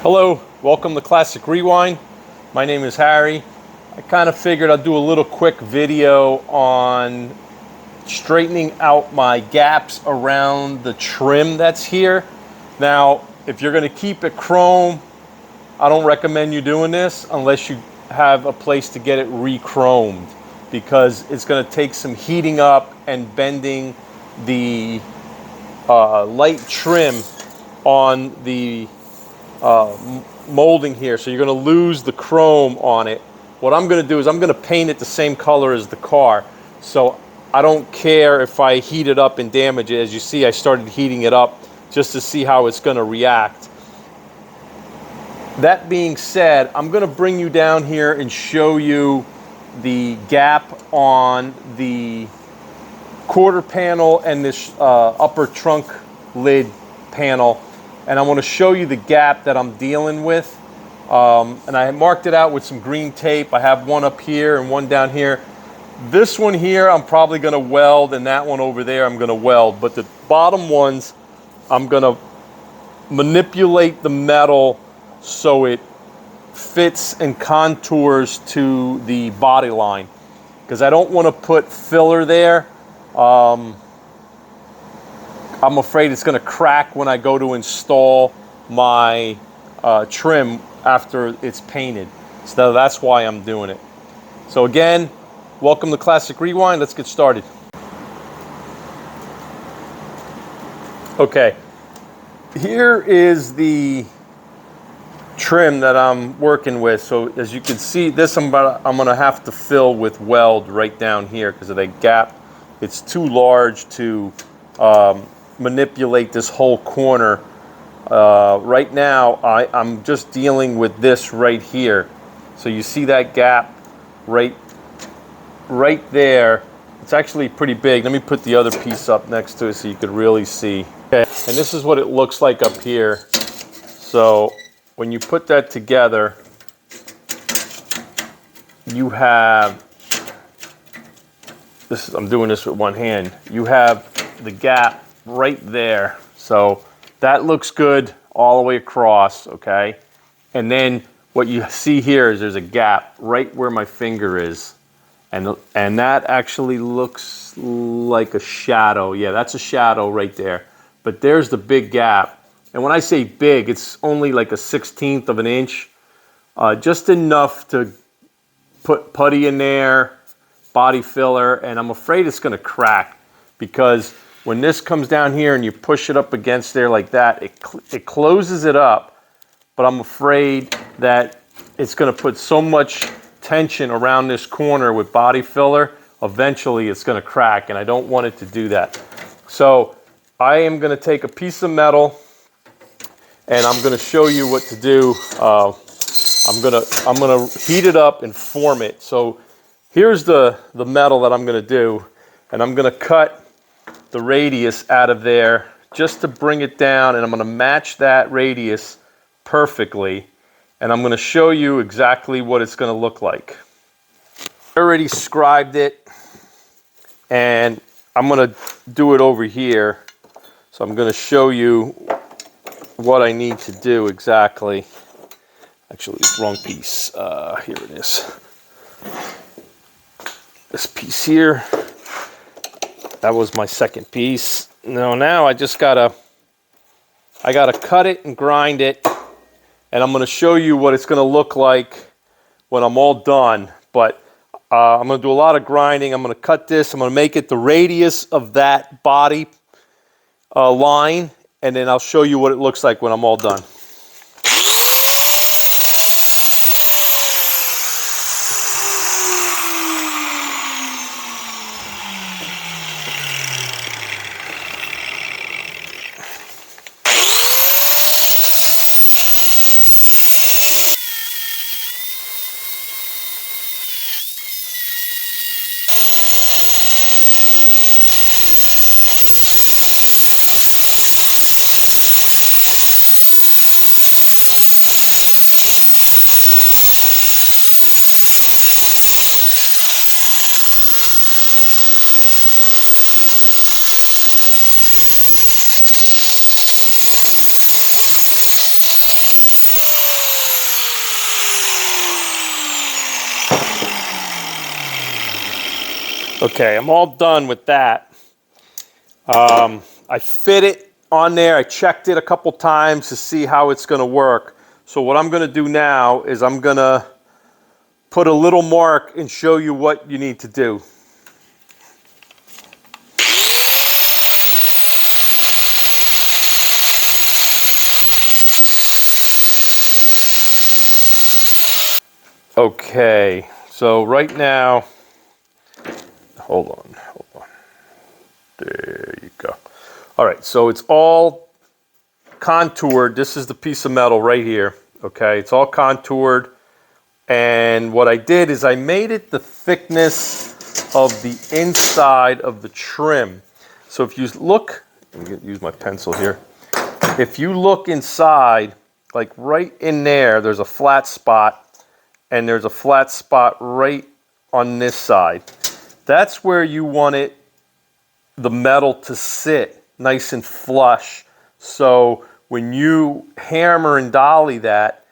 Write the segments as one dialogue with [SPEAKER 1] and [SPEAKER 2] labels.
[SPEAKER 1] Hello, welcome to Classic Rewind. My name is Harry. I kind of figured I'd do a little quick video on straightening out my gaps around the trim that's here. Now, if you're going to keep it chrome, I don't recommend you doing this unless you have a place to get it re-chromed, because it's going to take some heating up and bending the light trim on the molding here, so you're going to lose the chrome on it. What I'm going to do is I'm going to paint it the same color as the car, so I don't care if I heat it up and damage it. As you see, I started heating it up just to see how it's going to react. That being said, I'm going to bring you down here and show you the gap on the quarter panel and this upper trunk lid panel, and I want to show you the gap that I'm dealing with. And I marked it out with some green tape. I have one up here and one down here. This one here I'm probably going to weld, and that one over there I'm going to weld. But the bottom ones, I'm going to manipulate the metal so it fits and contours to the body line, because I don't want to put filler there. I'm afraid it's going to crack when I go to install my trim after it's painted. So that's why I'm doing it. So again, welcome to Classic Rewind. Let's get started. Okay, here is the trim that I'm working with. So as you can see, this I'm going to have to fill with weld right down here because of the gap. It's too large to manipulate this whole corner. Right now I'm just dealing with this right here. So you see that gap right there. It's actually pretty big. Let me put the other piece up next to it so you could really see. Okay, and this is what it looks like up here. So when you put that together, you have this. I'm doing this with one hand. You have the gap right there. So that looks good all the way across, okay? And then what you see here is there's a gap right where my finger is. And that actually looks like a shadow. Yeah, that's a shadow right there. But there's the big gap. And when I say big, it's only like a 1/16 of an inch. Just enough to put putty in there, body filler, and I'm afraid it's gonna crack, because when this comes down here and you push it up against there like that, it closes it up, but I'm afraid that it's going to put so much tension around this corner with body filler, eventually it's going to crack, and I don't want it to do that. So I am going to take a piece of metal and I'm going to show you what to do. I'm going to heat it up and form it. So here's the metal that I'm going to do, and I'm going to cut the radius out of there just to bring it down, and I'm going to match that radius perfectly, and I'm going to show you exactly what it's going to look like. I already scribed it, and I'm going to do it over here. So I'm going to show you what I need to do exactly. Actually, wrong piece. Here it is. This piece here. That was my second piece. Now I just gotta cut it and grind it, and I'm gonna show you what it's gonna look like when I'm all done. But I'm gonna do a lot of grinding. I'm gonna cut this. I'm gonna make it the radius of that body line, and then I'll show you what it looks like when I'm all done. Okay, I'm all done with that. I fit it on there. I checked it a couple times to see how it's going to work. So what I'm going to do now is I'm going to put a little mark and show you what you need to do. Okay, so right now, hold on. There you go. All right, so it's all contoured. This is the piece of metal right here. Okay, it's all contoured. And what I did is I made it the thickness of the inside of the trim. So if you look, I'm going to use my pencil here. If you look inside, like right in there, there's a flat spot. And there's a flat spot right on this side. That's where you want it, the metal to sit nice and flush. So when you hammer and dolly that,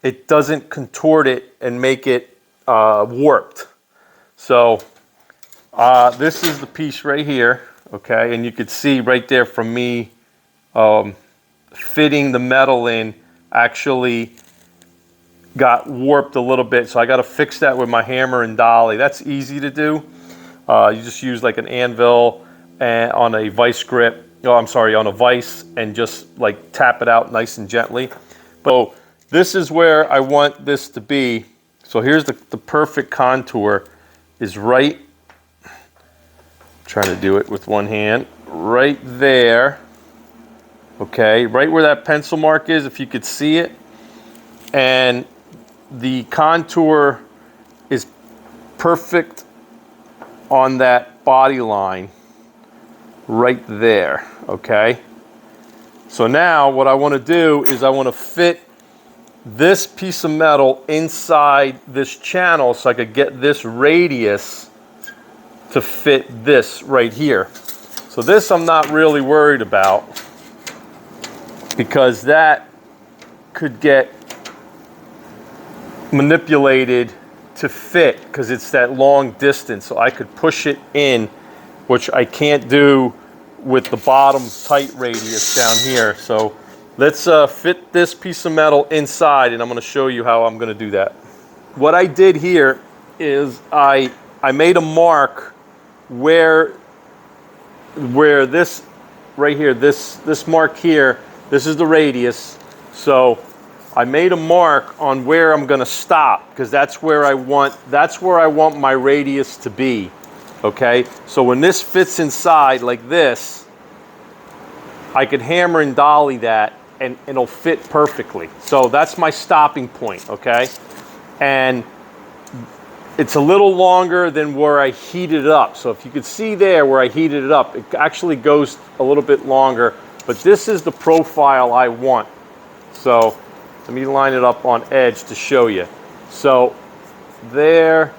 [SPEAKER 1] it doesn't contort it and make it warped. So this is the piece right here, okay? And you could see right there from me fitting the metal in actually got warped a little bit, so I got to fix that with my hammer and dolly. That's easy to do. You just use like an anvil and on a vice grip. Oh, I'm sorry, on a vise, and just like tap it out nice and gently. So this is where I want this to be. So here's the perfect contour is right, I'm trying to do it with one hand, right there. Okay, right where that pencil mark is, if you could see it. And the contour is perfect on that body line right there, okay? So now what I want to do is I want to fit this piece of metal inside this channel so I could get this radius to fit this right here. So this I'm not really worried about because that could get manipulated to fit because it's that long distance, so I could push it in, which I can't do with the bottom tight radius down here. So let's fit this piece of metal inside, and I'm going to show you how I'm going to do that. What I did here is I made a mark where this right here, this mark here, this is the radius. So I made a mark on where I'm going to stop because that's where I want my radius to be. Okay? So when this fits inside like this, I could hammer and dolly that and it'll fit perfectly. So that's my stopping point, okay? And it's a little longer than where I heated it up. So if you could see there where I heated it up, it actually goes a little bit longer, but this is the profile I want. So let me line it up on edge to show you. So there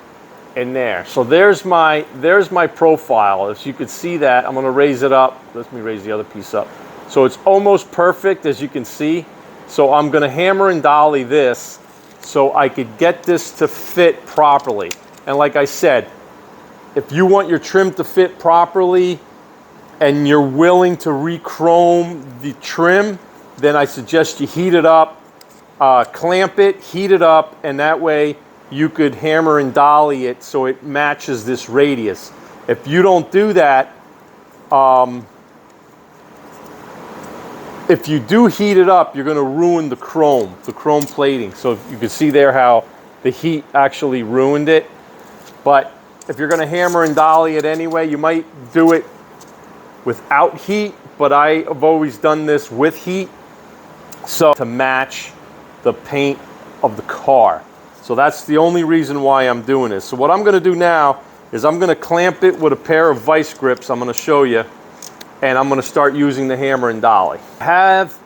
[SPEAKER 1] and there. So there's my profile. As you could see that, I'm going to raise it up. Let me raise the other piece up. So it's almost perfect, as you can see. So I'm going to hammer and dolly this so I could get this to fit properly. And like I said, if you want your trim to fit properly and you're willing to re-chrome the trim, then I suggest you heat it up. Clamp it, heat it up, and that way you could hammer and dolly it so it matches this radius. If you don't do that, if you do heat it up, you're going to ruin the chrome plating. So you can see there how the heat actually ruined it. But if you're going to hammer and dolly it anyway, you might do it without heat, but I have always done this with heat, so to match the paint of the car. So that's the only reason why I'm doing this. So what I'm going to do now is I'm going to clamp it with a pair of vice grips. I'm going to show you, and I'm going to start using the hammer and dolly. I have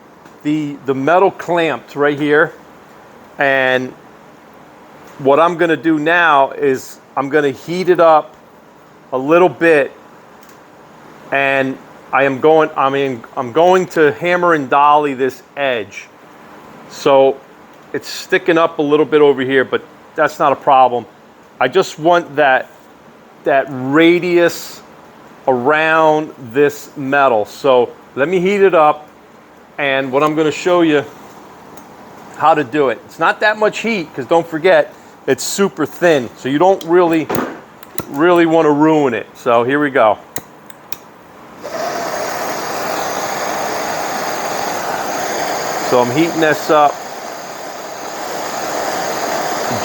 [SPEAKER 1] the metal clamped right here, and what I'm going to do now is I'm going to heat it up a little bit, and I'm going to hammer and dolly this edge. So it's sticking up a little bit over here, but that's not a problem. I just want that that radius around this metal. So let me heat it up, and what I'm going to show you how to do it. It's not that much heat, because don't forget, it's super thin, so you don't really want to ruin it. So here we go. So I'm heating this up.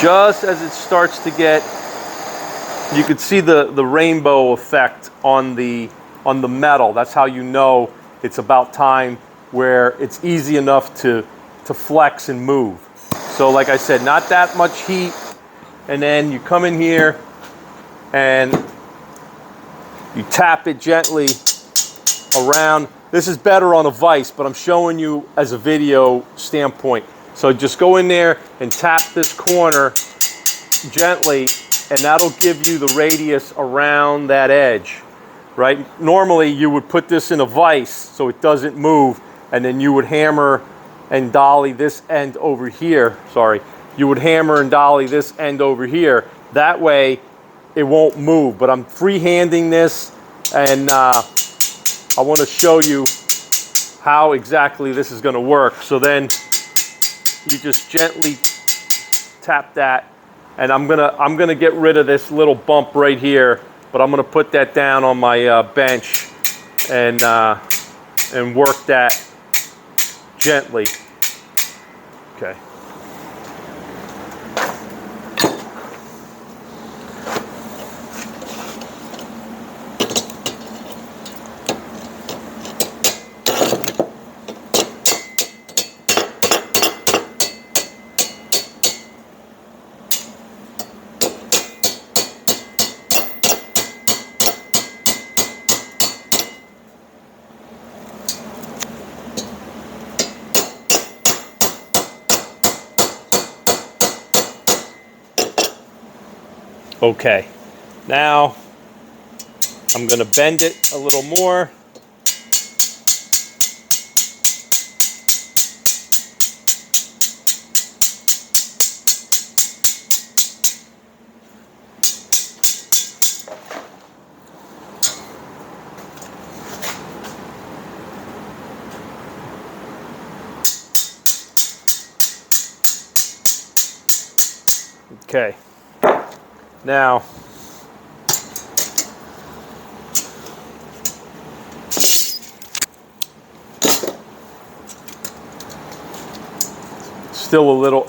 [SPEAKER 1] Just as it starts to get, you can see the rainbow effect on the metal. That's how you know it's about time, where it's easy enough to flex and move. So like I said, not that much heat. And then you come in here and you tap it gently around. This is better on a vise, but I'm showing you as a video standpoint. So just go in there and tap this corner gently, and that'll give you the radius around that edge, right? Normally you would put this in a vise so it doesn't move, and then you would hammer and dolly this end over here. Sorry, you would hammer and dolly this end over here. That way it won't move, but I'm freehanding this, and I want to show you how exactly this is going to work. So then you just gently tap that, and I'm gonna get rid of this little bump right here, but I'm gonna put that down on my bench and work that gently. Okay. Okay, now I'm going to bend it a little more. Okay. Now,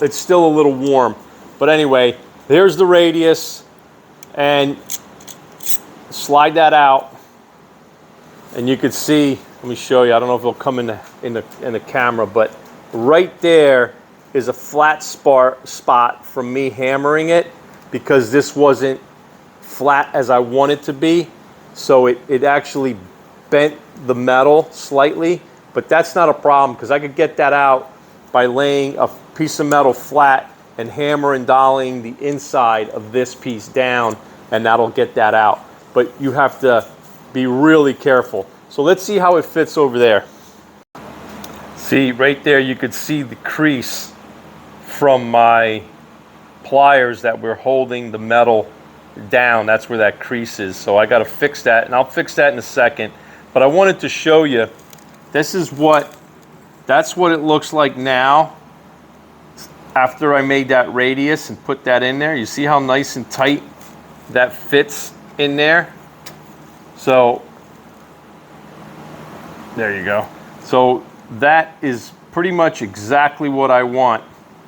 [SPEAKER 1] it's still a little warm, but anyway, there's the radius, and slide that out, and you can see. Let me show you. I don't know if it'll come in the camera, but right there is a flat spot from me hammering it, because this wasn't flat as I want it to be. So it actually bent the metal slightly, but that's not a problem, because I could get that out by laying a piece of metal flat and hammer and dollying the inside of this piece down, and that'll get that out. But you have to be really careful. So let's see how it fits over there. See, right there you could see the crease from my pliers that we're holding the metal down. That's where that crease is. So I got to fix that, and I'll fix that in a second. But I wanted to show you, that's what it looks like now after I made that radius and put that in there. You see how nice and tight that fits in there? So there you go. So that is pretty much exactly what I want,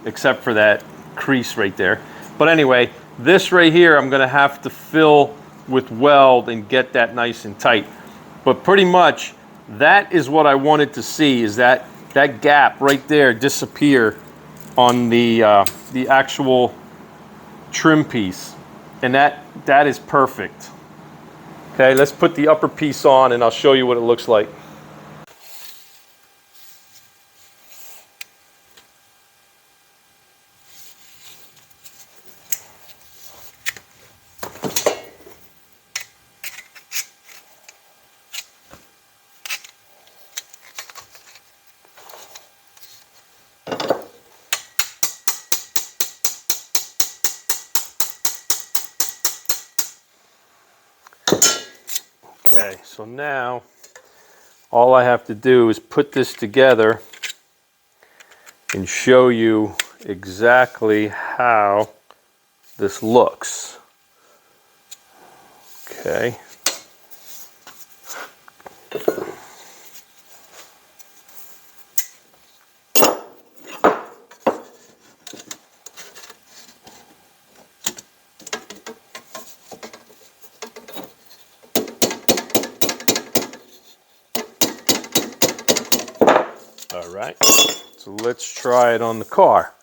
[SPEAKER 1] except for that crease right there. But anyway, this right here I'm going to have to fill with weld and get that nice and tight. But pretty much that is what I wanted to see, is that gap right there disappear on the actual trim piece, and that is perfect. Okay, let's put the upper piece on and I'll show you what it looks like. Okay, so now all I have to do is put this together and show you exactly how this looks. Okay. All right, so let's try it on the car.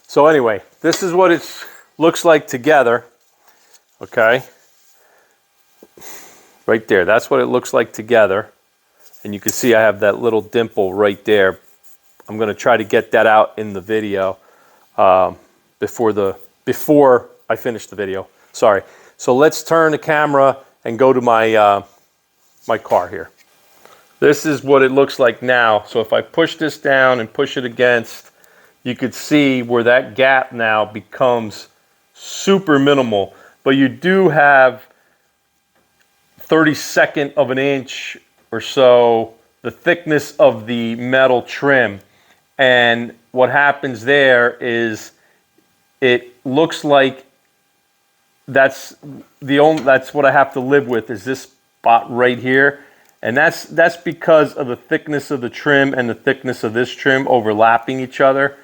[SPEAKER 1] So anyway, this is what it looks like together, okay? Right there, that's what it looks like together. And you can see I have that little dimple right there. I'm gonna try to get that out in the video before I finish the video, sorry. So let's turn the camera and go to my, my car here. This is what it looks like now. So if I push this down and push it against, you could see where that gap now becomes super minimal. But you do have 32nd of an inch or so the thickness of the metal trim. And what happens there is it looks like that's what I have to live with, is this spot right here. And that's because of the thickness of the trim and the thickness of this trim overlapping each other.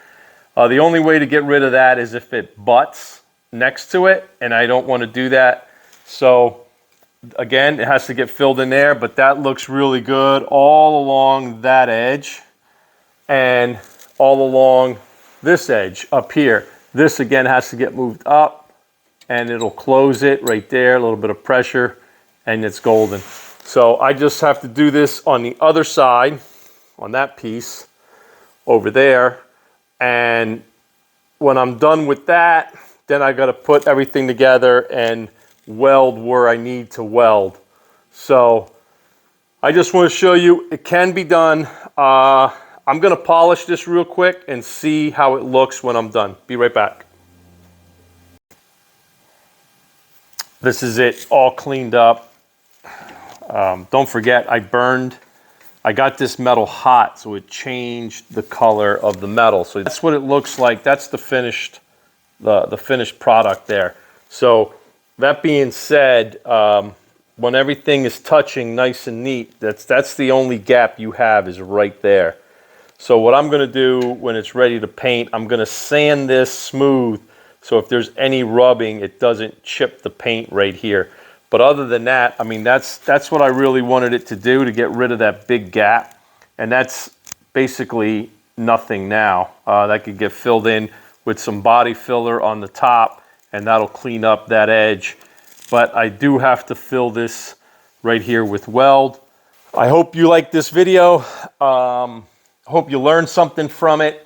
[SPEAKER 1] The only way to get rid of that is if it butts next to it, and I don't want to do that. So again, it has to get filled in there, but that looks really good all along that edge and all along this edge up here. This again has to get moved up, and it'll close it right there, a little bit of pressure, and it's golden. So I just have to do this on the other side, on that piece over there. And when I'm done with that, then I got to put everything together and weld where I need to weld. So I just want to show you it can be done. I'm going to polish this real quick and see how it looks when I'm done. Be right back. This is it, all cleaned up. Don't forget, I got this metal hot, so it changed the color of the metal. So that's what it looks like. That's the finished product there. So that being said, when everything is touching nice and neat, that's the only gap you have is right there. So what I'm going to do when it's ready to paint, I'm going to sand this smooth, so if there's any rubbing, it doesn't chip the paint right here. But other than that, I mean, that's what I really wanted it to do, to get rid of that big gap. And that's basically nothing now. That could get filled in with some body filler on the top, and that'll clean up that edge. But I do have to fill this right here with weld. I hope you like this video. Hope you learned something from it.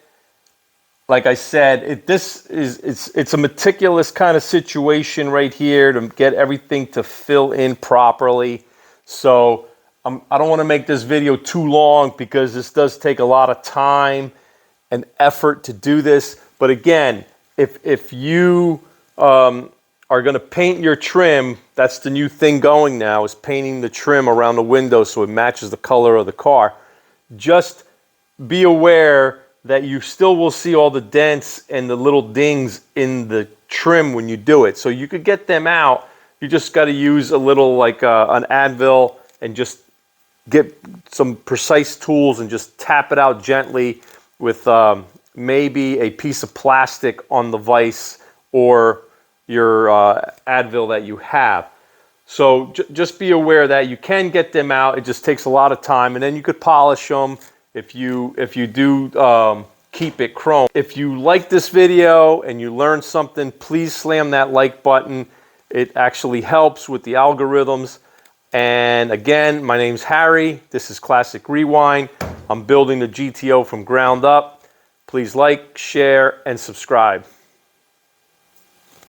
[SPEAKER 1] Like I said, it's a meticulous kind of situation right here to get everything to fill in properly. So I don't want to make this video too long, because this does take a lot of time and effort to do this. But again, if you are going to paint your trim, that's the new thing going now, is painting the trim around the window so it matches the color of the car. Just be aware that you still will see all the dents and the little dings in the trim when you do it. So you could get them out. You just got to use a little, like an Advil, and just get some precise tools and just tap it out gently with maybe a piece of plastic on the vise or your Advil that you have. So just be aware that you can get them out. It just takes a lot of time, and then you could polish them if you do keep it chrome. If you like this video and you learned something, please slam that like button. It actually helps with the algorithms. And again, my name's Harry. This is Classic Rewind. I'm building the GTO from ground up. Please like, share, and subscribe.